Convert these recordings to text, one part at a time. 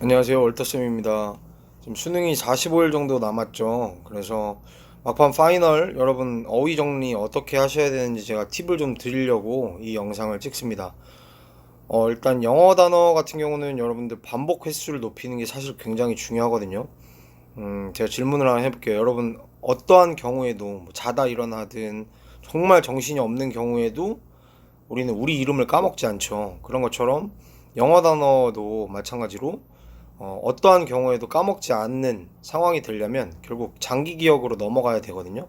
안녕하세요. 월터쌤입니다. 지금 수능이 45일 정도 남았죠. 그래서 막판 파이널 여러분 어휘 정리 어떻게 하셔야 되는지 제가 팁을 좀 드리려고 이 영상을 찍습니다. 일단 영어 단어 같은 경우는 여러분들 반복 횟수를 높이는 게 사실 굉장히 중요하거든요. 제가 질문을 하나 해볼게요. 여러분 어떠한 경우에도 뭐 자다 일어나든 정말 정신이 없는 경우에도 우리는 우리 이름을 까먹지 않죠. 그런 것처럼 영어 단어도 마찬가지로 어떠한 경우에도 까먹지 않는 상황이 되려면 결국 장기 기억으로 넘어가야 되거든요.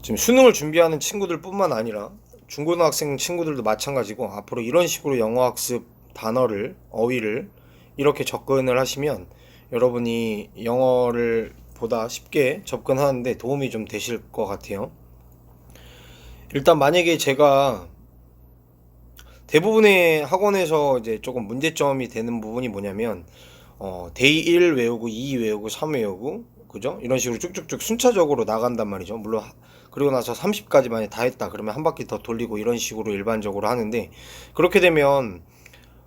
지금 수능을 준비하는 친구들 뿐만 아니라 중고등학생 친구들도 마찬가지고 앞으로 이런 식으로 영어 학습 단어를, 어휘를 이렇게 접근을 하시면 여러분이 영어를 보다 쉽게 접근하는데 도움이 좀 되실 것 같아요. 일단 만약에 제가 대부분의 학원에서 이제 조금 문제점이 되는 부분이 뭐냐면 데이 1 외우고 2 외우고 3 외우고 그죠? 이런 식으로 쭉쭉쭉 순차적으로 나간단 말이죠. 물론 그리고 나서 30까지 만약 다 했다 그러면 한 바퀴 더 돌리고 이런 식으로 일반적으로 하는데 그렇게 되면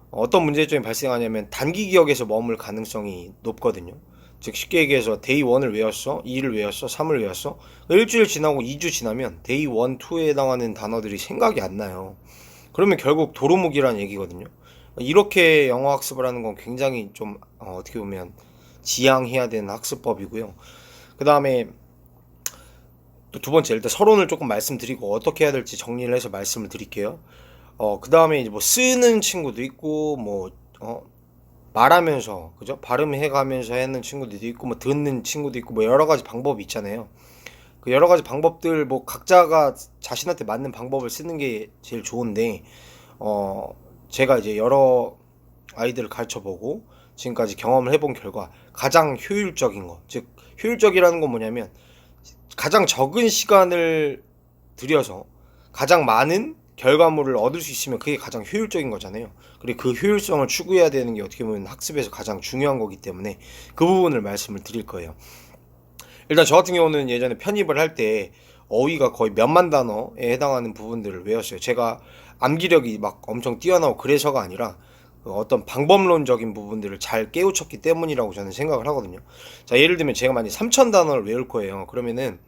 어떤 문제점이 발생하냐면 단기 기억에서 머물 가능성이 높거든요. 즉 쉽게 얘기해서 데이 1을 외웠어, 2를 외웠어, 3을 외웠어. 일주일 지나고 2주 지나면 데이 1, 2에 해당하는 단어들이 생각이 안 나요. 그러면 결국 도루묵이라는 얘기거든요. 이렇게 영어 학습을 하는 건 굉장히 좀 어떻게 보면 지양해야 되는 학습법이고요. 그 다음에 또 두 번째 일단 서론을 조금 말씀드리고 어떻게 해야 될지 정리를 해서 말씀을 드릴게요. 그 다음에 이제 뭐 쓰는 친구도 있고 뭐 말하면서 그죠? 발음해가면서 하는 친구들도 있고 뭐 듣는 친구도 있고 뭐 여러 가지 방법이 있잖아요. 그 여러 가지 방법들 뭐 각자가 자신한테 맞는 방법을 쓰는 게 제일 좋은데 어 제가 이제 여러 아이들을 가르쳐 보고 지금까지 경험을 해본 결과 가장 효율적인 거, 즉 효율적이라는 건 뭐냐면 가장 적은 시간을 들여서 가장 많은 결과물을 얻을 수 있으면 그게 가장 효율적인 거잖아요. 그리고 그 효율성을 추구해야 되는 게 어떻게 보면 학습에서 가장 중요한 거기 때문에 그 부분을 말씀을 드릴 거예요. 일단 저 같은 경우는 예전에 편입을 할 때 어휘가 거의 몇만 단어에 해당하는 부분들을 외웠어요. 제가 암기력이 막 엄청 뛰어나고 그래서가 아니라 그 어떤 방법론적인 부분들을 잘 깨우쳤기 때문이라고 저는 생각을 하거든요. 자, 예를 들면 제가 만약 3천 단어를 외울 거예요. 그러면은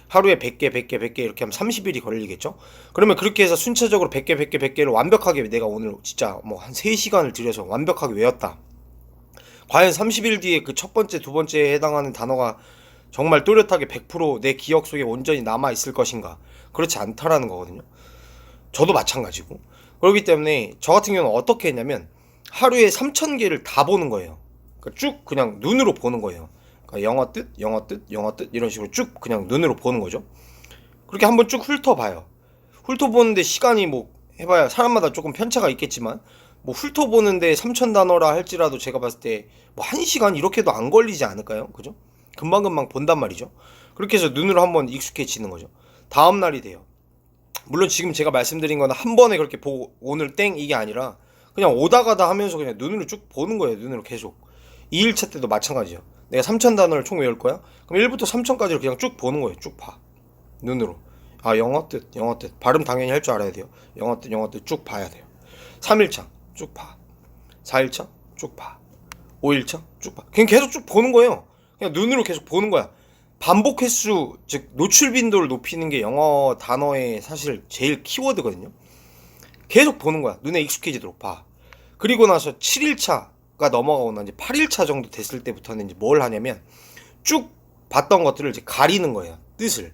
하루에 100개, 100개, 100개 이렇게 하면 30일이 걸리겠죠? 그러면 그렇게 해서 순차적으로 100개, 100개, 100개를 완벽하게 내가 오늘 진짜 뭐 한 3시간을 들여서 완벽하게 외웠다. 과연 30일 뒤에 그 첫 번째, 두 번째에 해당하는 단어가 정말 또렷하게 100%내 기억 속에 온전히 남아 있을 것인가? 그렇지 않다라는 거거든요. 저도 마찬가지고. 그렇기 때문에 저 같은 경우는 어떻게 했냐면 하루에 3,000개를 다 보는 거예요. 그러니까 쭉 그냥 눈으로 보는 거예요. 그러니까 영어 뜻, 영어 뜻, 영어 뜻 이런 식으로 쭉 그냥 눈으로 보는 거죠. 그렇게 한번 쭉 훑어봐요. 훑어보는데 시간이 뭐 해봐야 사람마다 조금 편차가 있겠지만 뭐 훑어보는데 3,000단어라 할지라도 제가 봤을 때 뭐 1시간 이렇게도 안 걸리지 않을까요? 그죠? 금방금방 본단 말이죠. 그렇게 해서 눈으로 한번 익숙해지는 거죠. 다음 날이 돼요. 물론 지금 제가 말씀드린 거는 한 번에 그렇게 보고 오늘 땡 이게 아니라 그냥 오다 가다 하면서 그냥 눈으로 쭉 보는 거예요. 눈으로 계속. 2일차 때도 마찬가지예요. 내가 3,000단어를 총 외울 거야? 그럼 1부터 3,000까지를 그냥 쭉 보는 거예요. 쭉 봐. 눈으로. 아, 영어 뜻, 영어 뜻. 발음 당연히 할 줄 알아야 돼요. 영어 뜻 쭉 봐야 돼요. 3일차 쭉 봐. 4일차 쭉 봐. 5일차 쭉 봐. 그냥 계속 쭉 보는 거예요. 그냥 눈으로 계속 보는 거야. 반복 횟수, 즉 노출 빈도를 높이는 게 영어 단어의 사실 제일 키워드거든요. 계속 보는 거야. 눈에 익숙해지도록 봐. 그리고 나서 7일차가 넘어가고 나 이제 8일차 정도 됐을 때부터는 이제 뭘 하냐면 쭉 봤던 것들을 이제 가리는 거예요. 뜻을.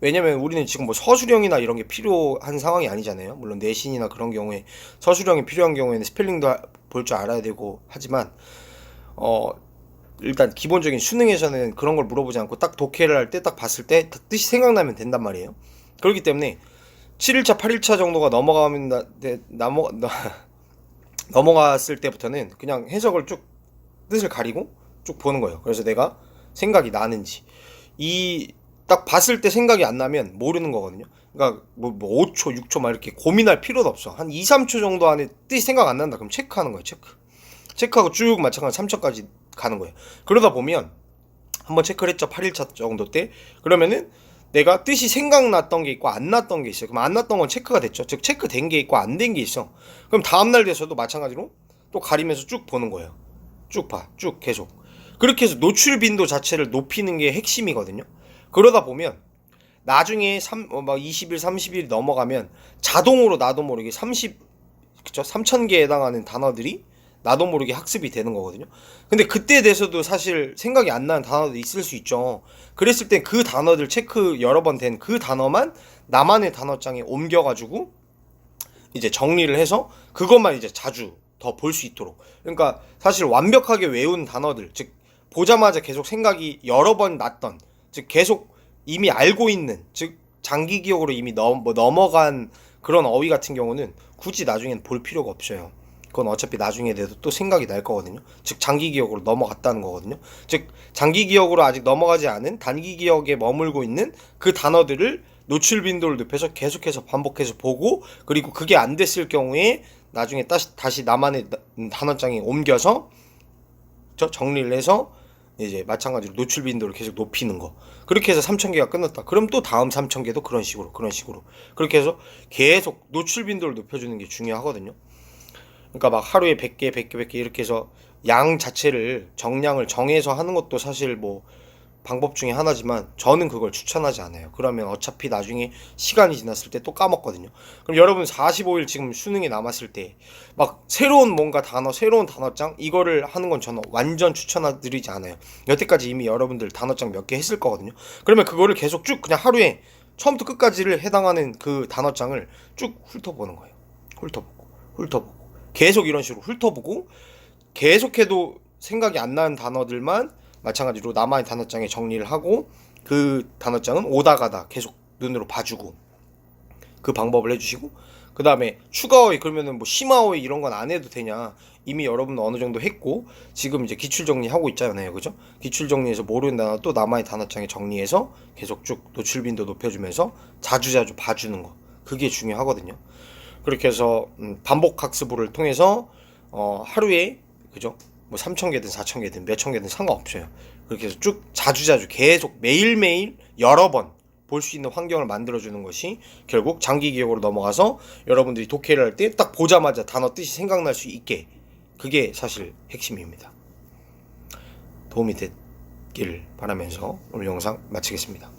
왜냐면 우리는 지금 뭐 서술형이나 이런 게 필요한 상황이 아니잖아요. 물론 내신이나 그런 경우에 서술형이 필요한 경우에는 스펠링도 볼 줄 알아야 되고 하지만 어 일단 기본적인 수능에서는 그런 걸 물어보지 않고 딱 독해를 할 때 딱 봤을 때 뜻이 생각나면 된단 말이에요. 그렇기 때문에 7일차, 8일차 정도가 넘어가면 넘어갔을 때부터는 그냥 해석을 쭉 뜻을 가리고 쭉 보는 거예요. 그래서 내가 생각이 나는지 이 딱 봤을 때 생각이 안 나면 모르는 거거든요. 그러니까 뭐 5초, 6초 막 이렇게 고민할 필요도 없어. 한 2, 3초 정도 안에 뜻이 생각 안 난다. 그럼 체크하는 거예요. 체크하고 쭉 마찬가지 3초까지 가는 거예요. 그러다 보면 한번 체크를 했죠. 8일차 정도 때. 그러면은 내가 뜻이 생각났던 게 있고 안 났던 게 있어요. 그럼 안 났던 건 체크가 됐죠. 즉 체크된 게 있고 안 된 게 있어. 그럼 다음날 돼서도 마찬가지로 또 가리면서 쭉 보는 거예요. 쭉 봐. 쭉 계속. 그렇게 해서 노출 빈도 자체를 높이는 게 핵심이거든요. 그러다 보면 나중에 막 20일, 30일 넘어가면 자동으로 나도 모르게 3,000개에 해당하는 단어들이 나도 모르게 학습이 되는 거거든요. 근데 그때 돼서도 사실 생각이 안 나는 단어도 있을 수 있죠. 그랬을 땐 그 단어들 체크 여러 번 된 그 단어만 나만의 단어장에 옮겨가지고 이제 정리를 해서 그것만 이제 자주 더 볼 수 있도록. 그러니까 사실 완벽하게 외운 단어들, 즉 보자마자 계속 생각이 여러 번 났던, 즉 계속 이미 알고 있는, 즉 장기 기억으로 이미 넘어간 그런 어휘 같은 경우는 굳이 나중엔 볼 필요가 없어요. 그건 어차피 나중에 돼도 또 생각이 날 거거든요. 즉 장기 기억으로 넘어갔다는 거거든요. 즉 장기 기억으로 아직 넘어가지 않은 단기 기억에 머물고 있는 그 단어들을 노출 빈도를 높여서 계속해서 반복해서 보고, 그리고 그게 안 됐을 경우에 나중에 다시 나만의 단어장에 옮겨서 정리를 해서 이제 마찬가지로 노출 빈도를 계속 높이는 거. 그렇게 해서 3,000개가 끝났다. 그럼 또 다음 3,000개도 그런 식으로 그렇게 해서 계속 노출 빈도를 높여주는 게 중요하거든요. 그러니까 막 하루에 100개, 100개, 100개 이렇게 해서 양 자체를 정량을 정해서 하는 것도 사실 뭐 방법 중에 하나지만 저는 그걸 추천하지 않아요. 그러면 어차피 나중에 시간이 지났을 때 또 까먹거든요. 그럼 여러분 45일 지금 수능이 남았을 때 막 새로운 뭔가 단어, 새로운 단어장 이거를 하는 건 저는 완전 추천드리지 않아요. 여태까지 이미 여러분들 단어장 몇 개 했을 거거든요. 그러면 그거를 계속 쭉 그냥 하루에 처음부터 끝까지를 해당하는 그 단어장을 쭉 훑어보는 거예요. 훑어보고 계속 이런 식으로 훑어보고, 계속해도 생각이 안 나는 단어들만 마찬가지로 나만의 단어장에 정리를 하고, 그 단어장은 오다 가다 계속 눈으로 봐주고, 그 방법을 해주시고, 그 다음에 추가어휘, 그러면은 뭐 심화어휘 이런 건 안 해도 되냐, 이미 여러분 어느 정도 했고 지금 이제 기출 정리하고 있잖아요. 그죠? 기출 정리해서 모르는 단어 또 나만의 단어장에 정리해서 계속 쭉 노출 빈도 높여주면서 자주자주 봐주는 거, 그게 중요하거든요. 그렇게 해서 반복 학습을 통해서 하루에, 그죠? 뭐 3,000개든 4,000개든 몇천 개든 상관없어요. 그렇게 해서 쭉 자주자주 계속 매일매일 여러 번 볼 수 있는 환경을 만들어주는 것이 결국 장기 기억으로 넘어가서 여러분들이 독해를 할 때 딱 보자마자 단어 뜻이 생각날 수 있게, 그게 사실 핵심입니다. 도움이 됐기를 바라면서 오늘 영상 마치겠습니다.